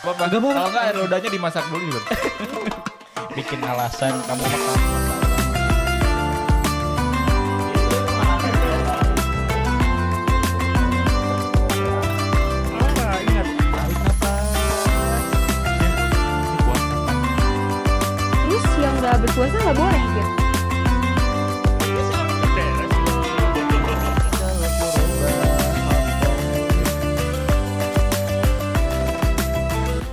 Kalau enggak rodanya dimasak dulu gitu. Bikin alasan kamu makan. Terus yang nggak berpuasa nggak boleh gitu.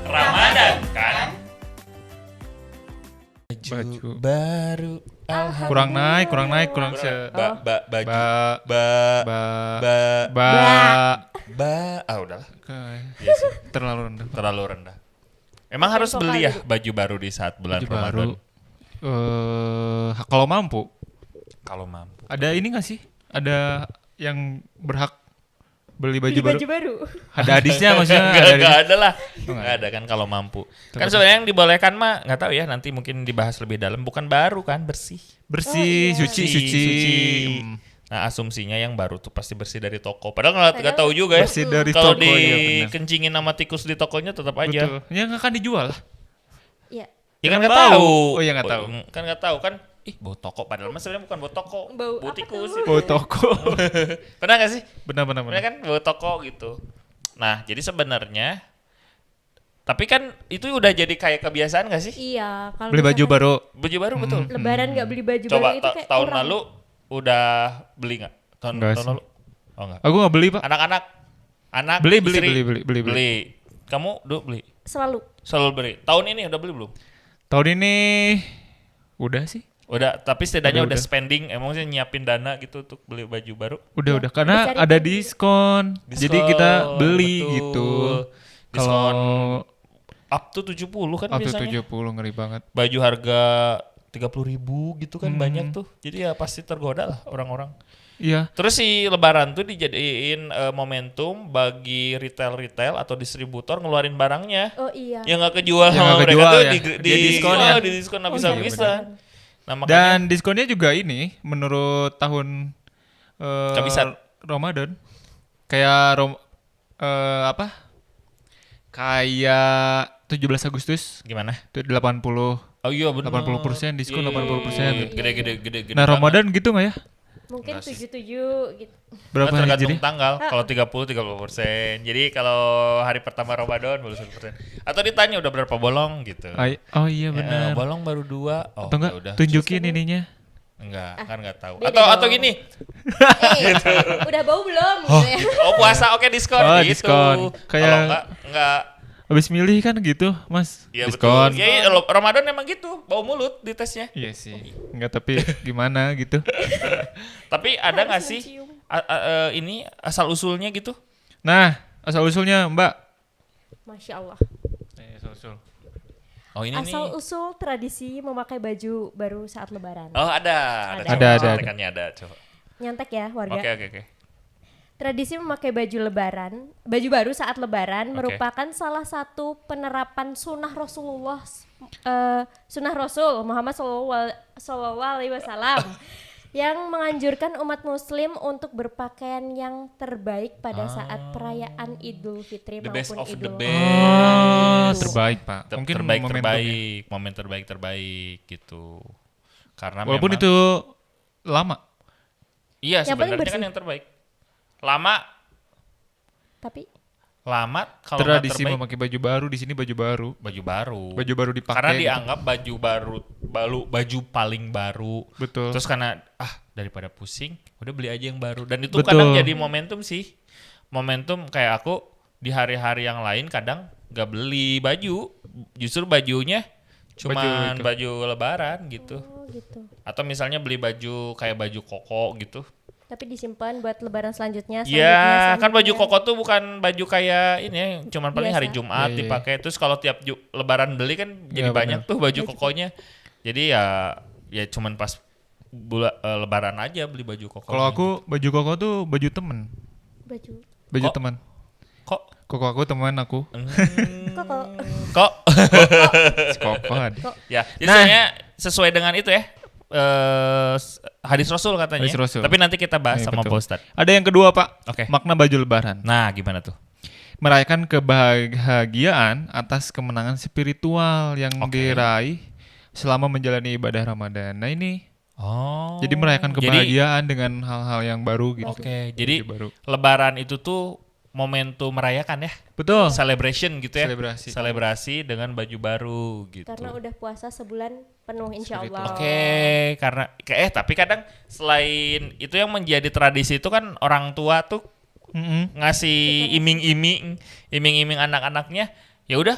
Ramadan kan? Baju Baru kurang naik kurang se baju udahlah. Iya sih, terlalu rendah. terlalu rendah. Emang harus beli ya baju baru di saat bulan Baju Ramadan? baru. Kalau mampu. Kalau mampu. Ada ini nggak sih? Ada yang berhak beli baju Beli baru? baju baru. Ada hadisnya maksudnya? Nggak ada lah. Oh, Nggak ada kan kalau mampu. Tapi- Kan sebenarnya yang dibolehkan mah nggak tahu ya, nanti mungkin dibahas lebih dalam. Bukan baru kan, bersih. Bersih, Oh, iya. suci. Hmm. Nah asumsinya yang baru tuh pasti bersih dari toko. Padahal nggak tahu juga ya. Bersih dari Kalau toko, iya, benar. dikencingin sama tikus di tokonya tetap aja. Betul. Ya nggak akan dijual lah. Iya. Ya kan Kan nggak bau. tahu. Oh, iya, nggak tahu. Kan nggak tahu kan. Ih bau toko. Padahal mah sebenarnya bukan bau toko. Bau apa tikus. tuh? itu. Oh toko. Pernah nggak sih? benar. Bener kan bau toko gitu. Nah jadi sebenarnya. Tapi kan itu udah jadi kayak kebiasaan gak sih? Iya. Kalau Beli baju misalkan baru. Baju baru betul. Lebaran nggak beli baju Coba baru itu kayak tahun kurang. lalu udah beli nggak? Tahun Nggak tahun sih. lalu? Oh nggak. Aku nggak beli pak. Anak-anak, anak, Beli. beli. Kamu dulu beli? Selalu. Selalu beli. Tahun ini udah beli belum? Tahun ini udah sih. Udah, tapi setidaknya udah Udah. spending, emang sih nyiapin dana gitu untuk beli baju baru. Udah karena Dicari ada kan. diskon. Jadi kita beli Betul. gitu. Diskon Kalau up to 70 kan up to biasanya. 70 ngeri banget. Baju harga 30.000 gitu kan Hmm. banyak tuh. Jadi ya pasti tergoda lah orang-orang. Iya. Terus si lebaran tuh dijadiin momentum bagi retail-retail atau distributor ngeluarin barangnya. Oh iya. Yang nggak kejual Yang sama nggak mereka kejual tuh ya. di Dia diskon ya. di diskon Oh, habis-habisan. Nah makanya Dan diskonnya juga ini menurut tahun Kehabisan. Ramadan. Kayak apa? Kayak 17 Agustus gimana? itu 80 Oh iya benar. 80% diskon, Iya, 80%. Gede. Nah, Ramadan gitu nggak ya? Mungkin Enggak sih. 77 gitu. Berapa hari tergantung jadi? tanggal. Kalau 30% Jadi kalau hari pertama Ramadan baru 1%. Atau ditanya udah berapa bolong gitu. Oh iya benar. Bolong baru 2. Oh, Atau enggak ya udah. tunjukin ininya. Enggak, kan enggak tahu. Beda Atau dong. gini. Udah bau belum gitu ya. Oh, puasa oke diskon Oh, gitu. diskon. Kalau Kayak- enggak Habis milih kan gitu, Mas. Iya diskon. betul. Ya, Ramadan emang gitu, bau mulut di tesnya. Iya sih. Enggak tapi gimana gitu. Tapi ada nggak Harus sih mencium. ini asal usulnya gitu? Nah, asal usulnya, Mbak. Masya Allah. Asal usul. Oh ini Asal nih. usul tradisi memakai baju baru saat Lebaran. Oh ada. Ada. Coba contekannya ada. Coba. Nyantek ya warga. Oke. Tradisi memakai baju baru saat Lebaran Oke. merupakan salah satu penerapan sunnah Rasulullah, sunnah Rasul Muhammad Sallallahu Alaihi Wasallam yang menganjurkan umat Muslim untuk berpakaian yang terbaik pada saat perayaan Idul Fitri The best maupun of the Idul best. Oh, terbaik, Pak. Mungkin momentumnya. Momen terbaik gitu. Karena Walaupun memang, itu lama. iya Yang penting sebenarnya kan bersih. yang terbaik. Lama tapi kalau nggak Tradisi terbaik memakai baju baru di sini baju baru. baju baru. Baju baru dipakai. Karena gitu. dianggap baju paling baru. Betul. Terus karena daripada pusing, udah beli aja yang baru. Dan itu Betul. kadang jadi momentum sih. Momentum kayak aku di hari-hari yang lain kadang gak beli baju, justru bajunya cuman itu. baju lebaran gitu. oh gitu. Atau misalnya beli baju kayak baju koko gitu. Tapi disimpan buat Lebaran selanjutnya. Iya, kan baju selanjutnya. koko tuh bukan baju kayak ini ya, cuman paling Biasa. hari Jumat Iya, iya. dipakai. Terus kalau tiap lebaran beli kan jadi Iya, banyak benar. tuh baju kokonya. Jadi ya cuman pas lebaran aja beli baju koko. Kalau aku baju koko tuh baju temen. Baju Kok? teman. kok Koko aku teman aku. Koko. kok Si Koko ada. ya, jadi Nah. sebenarnya sesuai dengan itu ya. Hadis Rasul katanya. Hadis Rasul. Tapi nanti kita bahas Iya, sama betul. Pak Ustadz. Ada yang kedua, Pak. Oke. Makna baju lebaran. Nah, gimana tuh? merayakan kebahagiaan atas kemenangan spiritual yang diraih selama menjalani ibadah Ramadan. Nah ini Oh. jadi merayakan Jadi- kebahagiaan dengan hal-hal yang baru gitu. Oke, jadi Baju baru. Lebaran itu tuh momentum merayakan ya, Betul. celebration gitu ya, Selebrasi. selebrasi dengan baju baru gitu. Karena udah puasa sebulan penuh insya Allah. Oke, karena tapi kadang selain itu yang menjadi tradisi itu kan orang tua tuh ngasih iming-iming anak-anaknya. Ya udah,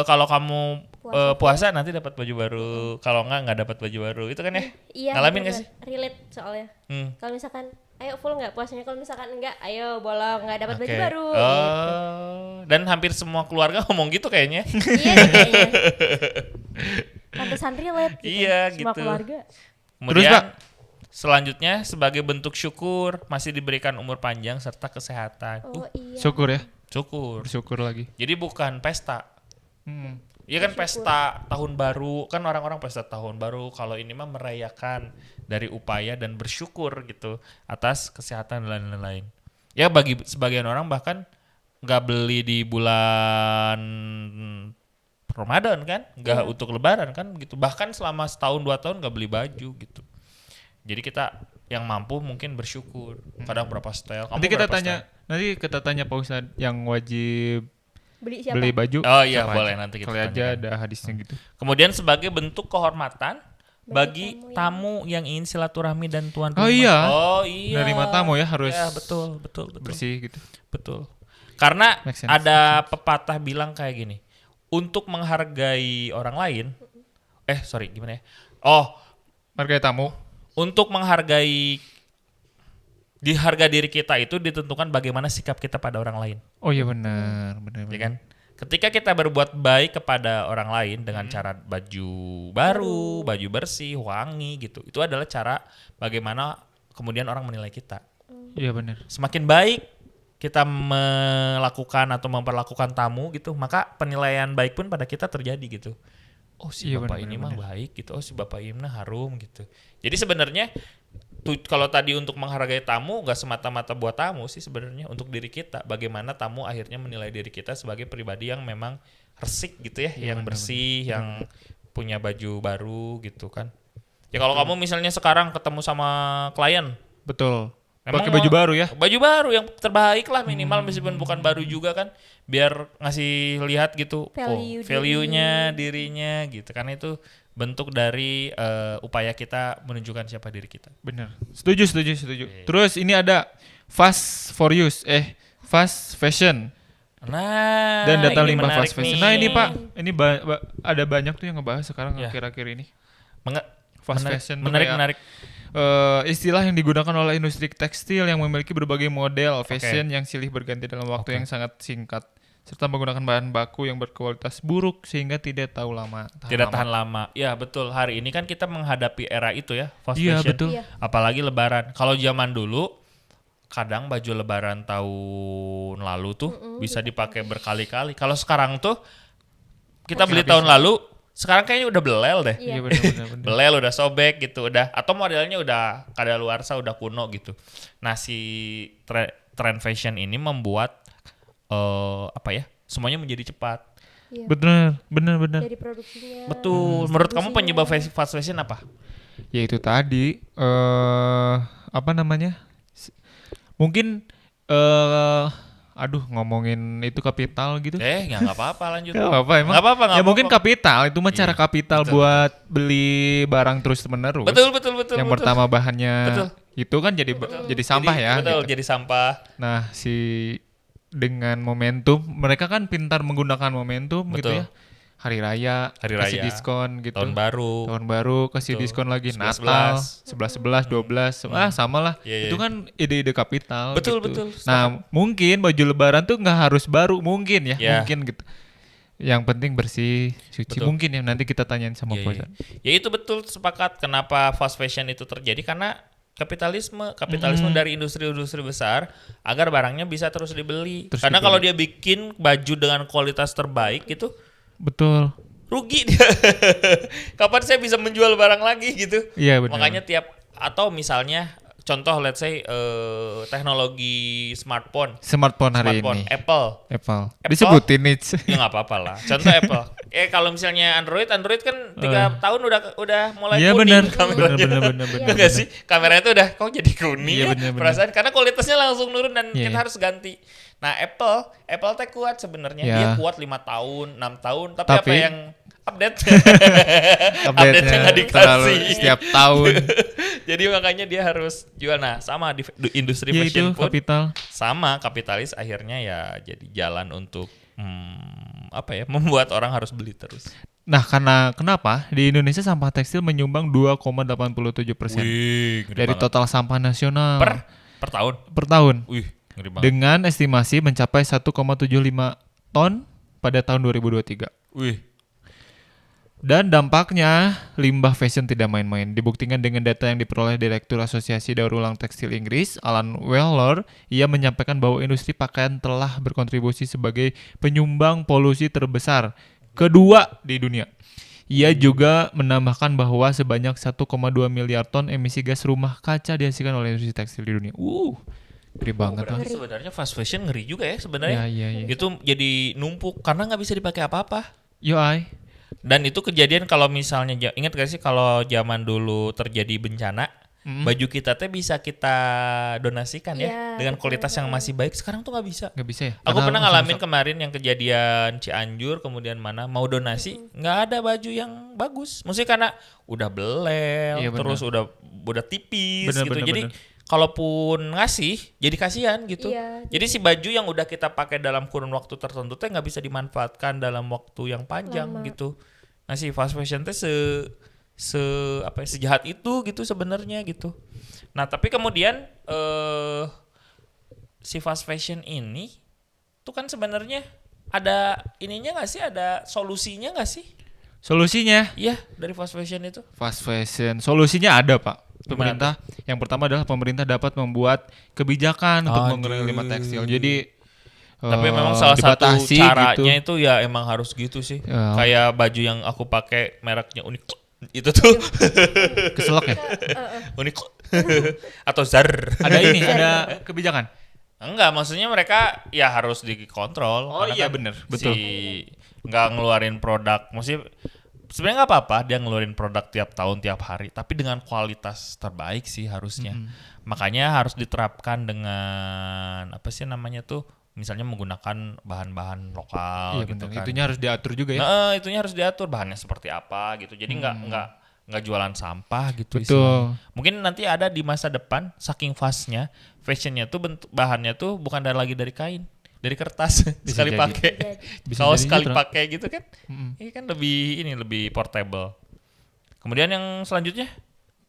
kalau kamu puasa nanti dapat baju baru, kalau nggak dapat baju baru. Itu kan ya? Iya. Ngalamin bener, nggak sih? Relate soalnya. Hmm. Kalau misalkan ayo full nggak puasanya, kalau misalkan enggak, ayo bolong nggak dapat baju Oke. baru. Oh, Gitu. dan hampir semua keluarga ngomong gitu kayaknya. Iya nih kayaknya. Pantesan relate gitu. Iya, Semua gitu. keluarga. Kemudian Pak? selanjutnya sebagai bentuk syukur masih diberikan umur panjang serta kesehatan. Oh iya. Syukur ya. Syukur. Bersyukur lagi. Jadi bukan pesta. Hmm. Iya kan pesta tahun baru, kan orang-orang pesta tahun baru. Kalau ini mah merayakan dari upaya dan bersyukur gitu atas kesehatan dan lain-lain. Ya bagi sebagian orang bahkan nggak beli di bulan Ramadan kan, nggak untuk Lebaran kan gitu. Bahkan selama setahun 2 tahun nggak beli baju gitu. Jadi kita yang mampu mungkin bersyukur. Kadang berapa setel? Kamu Nanti kita berapa tanya, Pak Ustadz yang wajib Beli siapa? beli baju. Oh iya, siapa boleh aja? nanti kita Kali aja tanyakan. ada hadisnya gitu. Kemudian sebagai bentuk kehormatan bagi Bagi tamu yang ingin silaturahmi dan tuan Oh rumah. iya. Oh iya. Menerima tamu ya harus Ya, betul. bersih gitu. Betul. Karena Make sense, ada pepatah bilang kayak gini. Untuk menghargai orang lain, gimana ya? Oh, Harga tamu. untuk menghargai harga diri kita itu ditentukan bagaimana sikap kita pada orang lain. Oh iya benar, benar. Ya kan? Ketika kita berbuat baik kepada orang lain dengan cara baju baru, baju bersih, wangi gitu. Itu adalah cara bagaimana kemudian orang menilai kita. Iya benar. Semakin baik kita melakukan atau memperlakukan tamu gitu, maka penilaian baik pun pada kita terjadi gitu. Oh si Iya, bapak benar, ini benar. mah baik gitu. Oh si bapak ini mah harum gitu. Jadi sebenarnya kalau tadi untuk menghargai tamu nggak semata-mata buat tamu sih sebenarnya untuk diri kita. Bagaimana tamu akhirnya menilai diri kita sebagai pribadi yang memang resik gitu ya, Iya, yang benar, bersih, yang punya baju baru gitu kan. Ya kalau kamu misalnya sekarang ketemu sama klien, Betul. emang Pakai baju mau- baru ya. baju baru yang terbaik lah minimal meskipun bukan baru juga kan, biar ngasih lihat gitu value-nya dirinya gitu kan. Itu bentuk dari upaya kita menunjukkan siapa diri kita. Benar. Setuju. Terus ini ada fast fast fashion Nah, dan data ini limbah menarik fast fashion. nih. Nah ini Pak, ini ada banyak tuh yang ngebahas sekarang Ya. akhir-akhir ini. Fast Fast fashion tuh menarik, kayak, menarik. istilah yang digunakan oleh industri tekstil yang memiliki berbagai model fashion yang silih berganti dalam waktu yang sangat singkat serta menggunakan bahan baku yang berkualitas buruk sehingga tidak Tahan lama. Ya betul. Hari ini kan kita menghadapi era itu ya, fast Iya, fashion. betul. Iya. Apalagi Lebaran. Kalau zaman dulu, kadang baju Lebaran tahun lalu tuh bisa dipakai berkali-kali. Kalau sekarang tuh kita beli tahun lalu, sekarang kayaknya udah belel deh. Iya. Iya benar. Belel udah sobek gitu, udah atau modelnya udah kadaluarsa, udah kuno gitu. Nah si trend fashion ini membuat semuanya menjadi cepat. Iya. Benar. Dari produksinya. Betul. Menurut kamu penyebab fast fashion apa? Ya itu tadi apa namanya? Mungkin ngomongin itu kapital gitu. Nggak apa-apa lanjut. Gak apa emang. Nggak apa-apa. Ya mungkin kapital itu mah cara Iya, kapital betul. buat beli barang terus menerus. Betul. Yang betul. pertama bahannya Betul. itu kan jadi sampah ya. Betul, gitu. jadi sampah. Nah dengan momentum mereka kan pintar menggunakan momentum gitu Betul. ya. Hari raya, Hari kasih raya, diskon gitu. Tahun baru. Tahun baru kasih Betul. diskon lagi 11-11. Natal 11 12 sama lah. Iya, Itu iya. kan ide-ide kapital Betul, gitu. betul. Nah mungkin baju lebaran tuh nggak harus baru mungkin ya Ya. mungkin gitu. Yang penting bersih suci Betul. mungkin ya nanti kita tanyain sama Iya, Pak iya. Ustadz. Ya itu betul, sepakat. Kenapa fast fashion itu terjadi? Karena kapitalisme dari industri-industri besar agar barangnya bisa terus dibeli. Terus Karena dibeli. kalau dia bikin baju dengan kualitas terbaik gitu, Betul. rugi dia. Kapan saya bisa menjual barang lagi gitu? Iya benar. Makanya atau misalnya contoh let's say teknologi smartphone hari ini. Apple Disebutin nih. ya nggak apa-apa lah. Contoh Apple. Kalau misalnya Android kan 3 tahun udah mulai Iya kuning benar. kameranya. Benar. Iya nggak sih? Kameranya tuh udah kok jadi kuning Iya, ya bener. perasaan karena kualitasnya langsung nurun dan Iya, kita iya. harus ganti. Nah Apple teh kuat sebenarnya. Iya. Dia kuat 5 tahun, 6 tahun. Tapi apa Tapi- yang update? Update-nya nggak terlalu dikasih. setiap tahun. Jadi makanya dia harus jual. Nah sama di industri Ya itu fashion pun kapital. sama kapitalis akhirnya ya jadi jalan untuk membuat orang harus beli terus. Nah, karena kenapa di Indonesia sampah tekstil menyumbang 2,87% Wih, ngeri dari banget. total sampah nasional per tahun. per tahun, Wih, ngeri banget. dengan estimasi mencapai 1,75 ton pada tahun 2023. Wih. Dan dampaknya limbah fashion tidak main-main. Dibuktikan dengan data yang diperoleh Direktur Asosiasi Daur Ulang Tekstil Inggris, Alan Weller, ia menyampaikan bahwa industri pakaian telah berkontribusi sebagai penyumbang polusi terbesar kedua di dunia. Ia juga menambahkan bahwa sebanyak 1,2 miliar ton emisi gas rumah kaca dihasilkan oleh industri tekstil di dunia. Ngeri banget lah. Berarti sebenarnya fast fashion ngeri juga ya sebenarnya. Iya. Itu jadi numpuk karena nggak bisa dipakai apa-apa. Yo ay. Dan itu kejadian kalau misalnya ingat gak sih kalau zaman dulu terjadi bencana, baju kita teh bisa kita donasikan ya Iya, dengan betul, kualitas yang masih baik. Sekarang tuh nggak bisa. Nggak bisa ya? Aku Karena pernah masih ngalamin rusak. kemarin yang kejadian Cianjur, kemudian mana mau donasi nggak ada baju yang bagus. Maksudnya karena udah belel, Iya, benar. terus udah tipis Benar, gitu. benar, Jadi benar. kalaupun ngasih, jadi kasihan gitu. Iya, Jadi si baju yang udah kita pakai dalam kurun waktu tertentu teh nggak bisa dimanfaatkan dalam waktu yang panjang Lama. gitu. Nah si fast fashion teh sejahat itu gitu sebenarnya gitu. Nah tapi kemudian si fast fashion ini tuh kan sebenarnya ada ininya nggak sih, ada solusinya nggak sih? Solusinya Iya dari fast fashion itu. fast fashion. Solusinya ada, Pak. Gimana Pemerintah yang pertama adalah pemerintah dapat membuat kebijakan untuk mengurangi limbah tekstil. Jadi Tapi memang salah satu dibatasi caranya gitu. itu ya emang harus gitu sih. Ya. Kayak baju yang aku pakai mereknya unik itu tuh Keselak ya. unik atau Zar. Ada ini, ada kebijakan. Enggak, maksudnya mereka ya harus dikontrol. Oh karena iya, kan bener, betul. Nggak ngeluarin produk, maksudnya sebenarnya nggak apa-apa dia ngeluarin produk tiap tahun tiap hari, tapi dengan kualitas terbaik sih harusnya. Makanya harus diterapkan dengan apa sih namanya tuh, misalnya menggunakan bahan-bahan lokal Iya gitu benar. kan. Itunya harus diatur juga ya. Nah, itunya harus diatur bahannya seperti apa gitu. Jadi nggak jualan sampah gitu. Betul. istilahnya. Mungkin nanti ada di masa depan saking fastnya fashionnya tuh bahannya tuh bukan lagi dari kain, dari kertas sekali jadi. pakai. Bisa Kaos jadi sekali gitu. pakai gitu kan. Ini kan lebih portable. Kemudian yang selanjutnya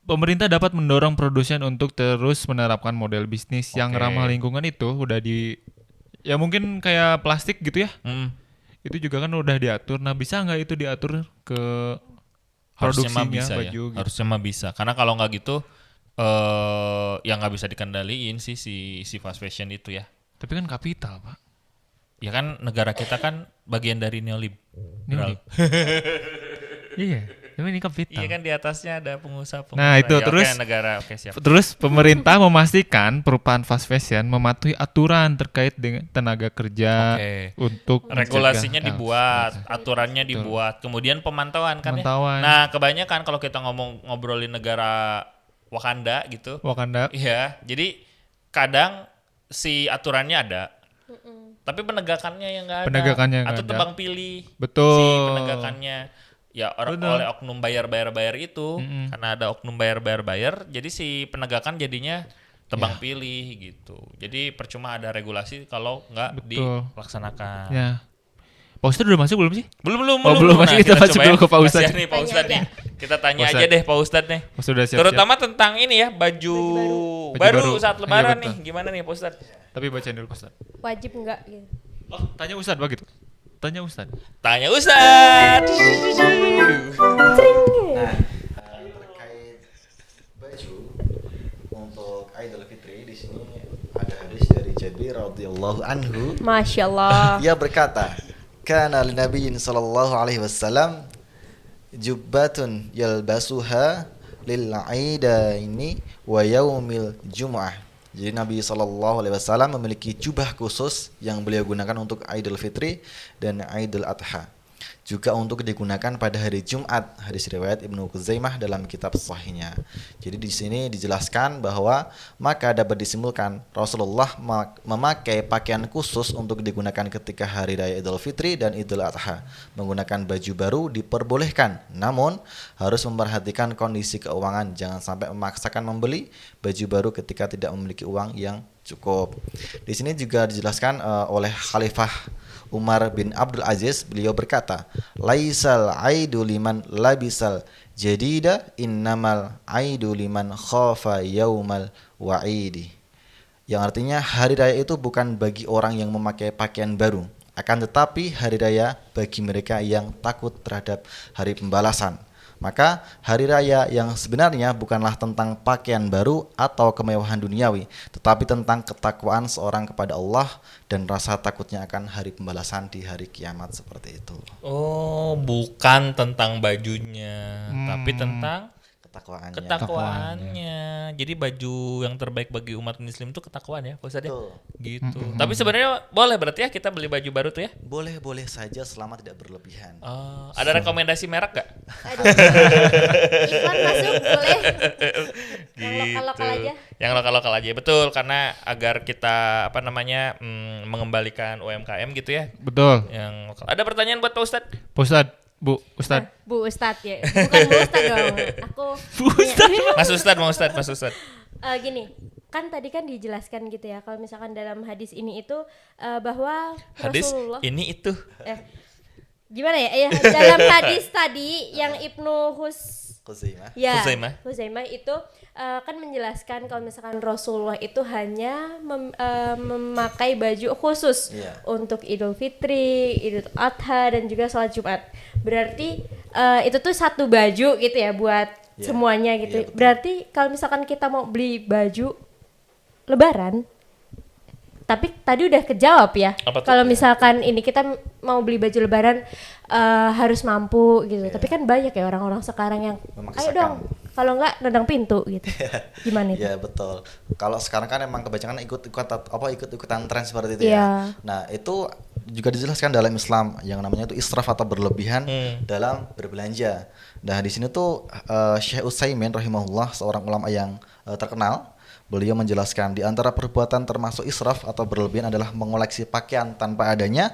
Pemerintah dapat mendorong produsen untuk terus menerapkan model bisnis yang Oke. ramah lingkungan itu udah ya mungkin kayak plastik gitu ya. Itu juga kan udah diatur. Nah, bisa nggak itu diatur ke harusnya mah produksinya bisa baju ya. gitu? Harusnya mah bisa. Karena kalau nggak gitu yang nggak bisa dikendaliin sih si fast fashion itu ya. Tapi kan kapital, Pak. Ya kan negara kita kan bagian dari neoliberal. Iya, tapi ini kapital. Iya kan di atasnya ada pengusaha-pengusaha. Nah, itu Ya, terus- oke, negara oke siap. Terus pemerintah memastikan perubahan fast fashion mematuhi aturan terkait dengan tenaga kerja Oke. untuk Regulasinya mencegah- dibuat, aturannya dibuat, kemudian pemantauan kan Pemantauan. ya. Nah, kebanyakan kalau kita ngobrolin negara Wakanda gitu. Wakanda. Iya, jadi kadang si aturannya ada. Tapi penegakannya yang nggak ada. Penegakannya nggak Atau ada. tebang pilih. Betul. Si penegakannya ya Betul. oleh oknum bayar itu. Karena ada oknum bayar, jadi si penegakan jadinya tebang pilih gitu. Jadi percuma ada regulasi kalau nggak Betul. dilaksanakan. Ya. Pak Ustadz udah masuk belum sih? Belum. Oh, belum. Masih kita masuk coba dulu ke Pak Kasihan Ustadz. nih Pak Tanya Ustadz aja. nih. Kita tanya Pak aja Ustadz. deh Pak Ustadz nih. Pak Ustadz udah siap-siap. Terutama tentang ini ya, baju baru baru. saat Iya, lebaran betul. nih. Gimana nih Pak Ustadz? Tapi bacain dulu Pak Ustadz. Wajib enggak gitu. Oh, tanya Ustadz begitu. Tanya Ustadz. Tanya Ustadz. Terkait baju untuk Idul Fitri di sini ada hadis dari Jabir radhiyallahu anhu. Masya Allah. Ia berkata, "Kana linabiyyin sallallahu alaihi wasallam jubbatun yalbasuha lil aidaini wa yaumil jumu'ah. Jadi Nabi SAW memiliki jubah khusus yang beliau gunakan untuk Idul Fitri dan Idul Adha. Juga untuk digunakan pada hari Jumat, hadis riwayat Ibnu Khuzaimah dalam kitab sahihnya. Jadi di sini dijelaskan bahwa maka dapat disimpulkan Rasulullah memakai pakaian khusus untuk digunakan ketika hari raya Idul Fitri dan Idul Adha. Menggunakan baju baru diperbolehkan, namun harus memperhatikan kondisi keuangan, jangan sampai memaksakan membeli baju baru ketika tidak memiliki uang yang cukup. Di sini juga dijelaskan oleh Khalifah Umar bin Abdul Aziz, beliau berkata, laisal aidu liman labisal jadida innamal aidu liman khafa yaumal wa'idi. Yang artinya hari raya itu bukan bagi orang yang memakai pakaian baru, akan tetapi hari raya bagi mereka yang takut terhadap hari pembalasan. Maka hari raya yang sebenarnya bukanlah tentang pakaian baru atau kemewahan duniawi, tetapi tentang ketakwaan seorang kepada Allah dan rasa takutnya akan hari pembalasan di hari kiamat, seperti itu. Oh, bukan tentang bajunya, tapi tentang ketakwaannya. Jadi baju yang terbaik bagi umat muslim itu ketakwaan ya, Pak Ustadz ya? Betul. Gitu. Tapi sebenarnya boleh berarti ya kita beli baju baru tuh ya? Boleh-boleh saja selama tidak berlebihan. Oh, ada rekomendasi merek gak? Aduh. Iklan masuk boleh. Yang lokal-lokal aja. Yang lokal-lokal aja, betul, karena agar kita mengembalikan UMKM gitu ya. Betul. Yang lokal. Ada pertanyaan buat Pak Ustadz? Pak Ustadz, Bu Ustadz. Bu Ustadz ya. Bukan Bu Ustadz dong. Aku Mas Ustadz. Gini, kan tadi kan dijelaskan gitu ya, kalau misalkan dalam hadis ini itu bahwa Hadis Rasulullah ini itu. Gimana ya? Dalam hadis tadi yang Ibnu Khuzaimah itu kan menjelaskan kalau misalkan Rasulullah itu hanya memakai baju khusus untuk Idul Fitri, Idul Adha dan juga sholat Jumat. Berarti itu tuh satu baju gitu ya buat semuanya gitu. Berarti kalau misalkan kita mau beli baju Lebaran, tapi tadi udah kejawab ya. Kalau misalkan ini kita mau beli baju Lebaran harus mampu gitu. Tapi kan banyak ya orang-orang sekarang yang ayo dong, kalau enggak nendang pintu gitu. Gimana itu? Ya betul. Kalau sekarang kan emang kebanyakan ikut-ikutan tren seperti itu ya. Nah, itu juga dijelaskan dalam Islam yang namanya itu israf atau berlebihan dalam berbelanja. Nah, di sini tuh Syekh Utsaimin rahimahullah, seorang ulama yang terkenal, beliau menjelaskan di antara perbuatan termasuk israf atau berlebihan adalah mengoleksi pakaian tanpa adanya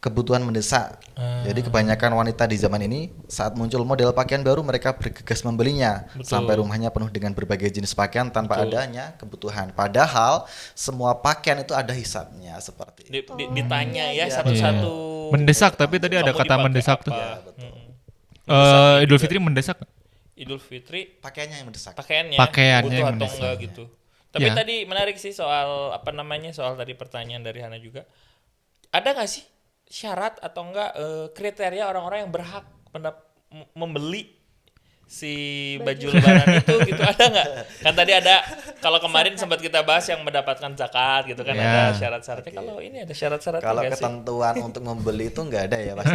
kebutuhan mendesak. Jadi kebanyakan wanita di zaman ini saat muncul model pakaian baru mereka bergegas membelinya. Sampai rumahnya penuh dengan berbagai jenis pakaian tanpa adanya kebutuhan. Padahal semua pakaian itu ada hisabnya seperti itu. Ditanya ya satu-satu. Mendesak, tapi tadi ada kata mendesak tuh. Ya, betul. Idul Fitri mendesak nggak? Idul Fitri Pakaiannya yang mendesak. Pakaiannya butuh yang atau mendesak. enggak gitu. Tapi Ya. tadi menarik sih soal soal tadi pertanyaan dari Hana juga. Ada nggak sih syarat atau enggak kriteria orang-orang yang berhak membeli si baju lebaran itu gitu, ada nggak? Kan tadi ada, kalau kemarin sempat kita bahas yang mendapatkan zakat gitu kan, ada syarat-syaratnya. Kalau ini ada syarat-syaratnya Kalau nggak sih? ketentuan untuk membeli itu nggak ada ya pasti.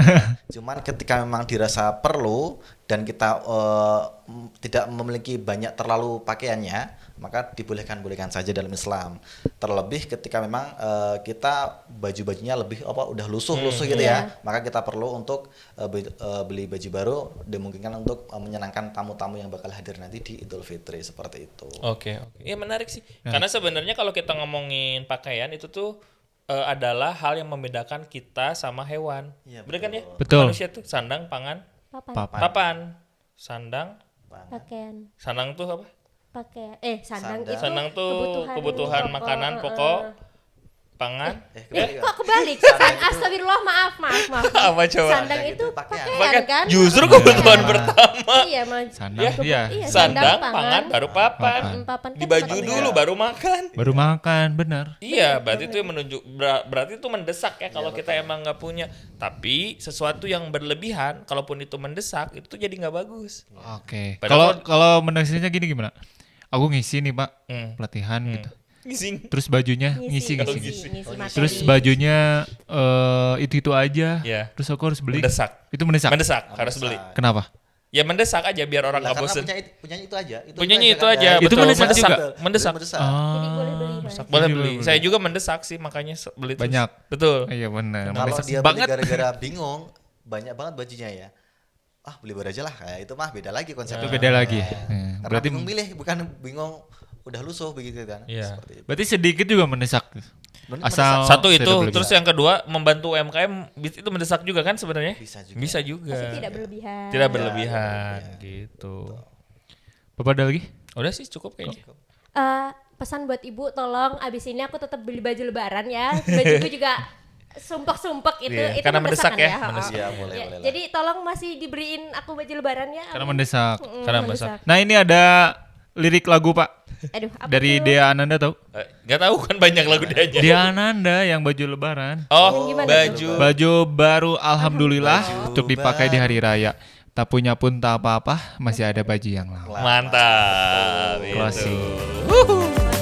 Cuman ketika memang dirasa perlu dan kita tidak memiliki banyak terlalu pakaiannya, maka dibolehkan saja dalam Islam. Terlebih ketika memang kita baju-bajunya lebih udah lusuh gitu ya, maka kita perlu untuk beli baju baru, dimungkinkan untuk menyenangkan tamu-tamu yang bakal hadir nanti di Idul Fitri, seperti itu. Oke. Iya menarik sih. Karena sebenarnya kalau kita ngomongin pakaian itu tuh adalah hal yang membedakan kita sama hewan. Iya, Bener kan ya? Betul. Manusia tuh sandang, pangan, Papan. papan. Sandang, Pakaian. sandang tuh apa? Pakai sandang Sandang. itu Sandang tuh kebutuhan makanan pokok, pangan. Kok kebalik? Astagfirullah, maaf. Apa coba? Sandang itu pakaian. pakaian kan? Justru kebutuhan pertama. Iya, malah. Sandang, iya. Iya, Sandang, pangan, baru papan. Papan kan Di baju tempat dulu baru makan. Baru makan, benar. Iya, berarti itu yang berarti itu mendesak ya kalau kita emang nggak punya. Tapi sesuatu yang berlebihan, kalaupun itu mendesak, itu jadi nggak bagus. Oke. Padahal Kalau mendesiknya gini gimana? Aku ngisi nih, Pak, pelatihan gitu. Ngising. Terus bajunya ngisi ngisi. materi. Terus bajunya itu aja. Iya. Terus aku harus beli. Mendesak. Itu mendesak. Mendesak, harus beli. Kenapa? Ya mendesak aja biar orang Lah, nggak karena bosen. punyanya itu aja. Punyanya itu kan, aja. ya. Itu betul. mendesak mendesak. juga? Mendesak. Mendesak. Jadi boleh beli. Mas. Boleh Jadi beli. boleh Saya beli. juga mendesak sih makanya beli terus. Banyak. Betul. Iya benar. Kalau Mendesak dia beli banget. gara-gara bingung, banyak banget bajunya ya. Ah, beli baru aja lah. Kayak itu mah beda lagi konsepnya. Itu beda lagi. Karena Berarti bingung milih, bukan bingung udah lusuh begitu kan. Iya. Seperti itu. berarti sedikit juga mendesak. Bener, Asal Satu tidak itu, berlebihan. terus yang kedua membantu UMKM itu mendesak juga kan sebenarnya? Bisa juga. Bisa juga. Masih tidak berlebihan. Tidak berlebihan gitu. Bapak ada lagi? Udah sih cukup kayaknya. Pesan buat ibu, tolong abis ini aku tetap beli baju lebaran ya. Bajuku juga sumpek-sumpek itu, Iya, itu karena mendesak ya, kan mendesak. Iya, boleh, Ya, boleh lah. jadi tolong masih dibeliin aku baju lebaran ya. Karena mendesak. Karena mendesak. Nah ini ada lirik lagu Pak Aduh, apa dari tuh? Dea Ananda tahu? Gak tahu kan banyak lagu dia. Dea Ananda yang baju lebaran. Oh, Yang gimana baju. Baju baru alhamdulillah untuk dipakai di hari raya. Tak punya pun tak apa-apa, masih ada baju yang lama. Mantap. Closing. Gitu.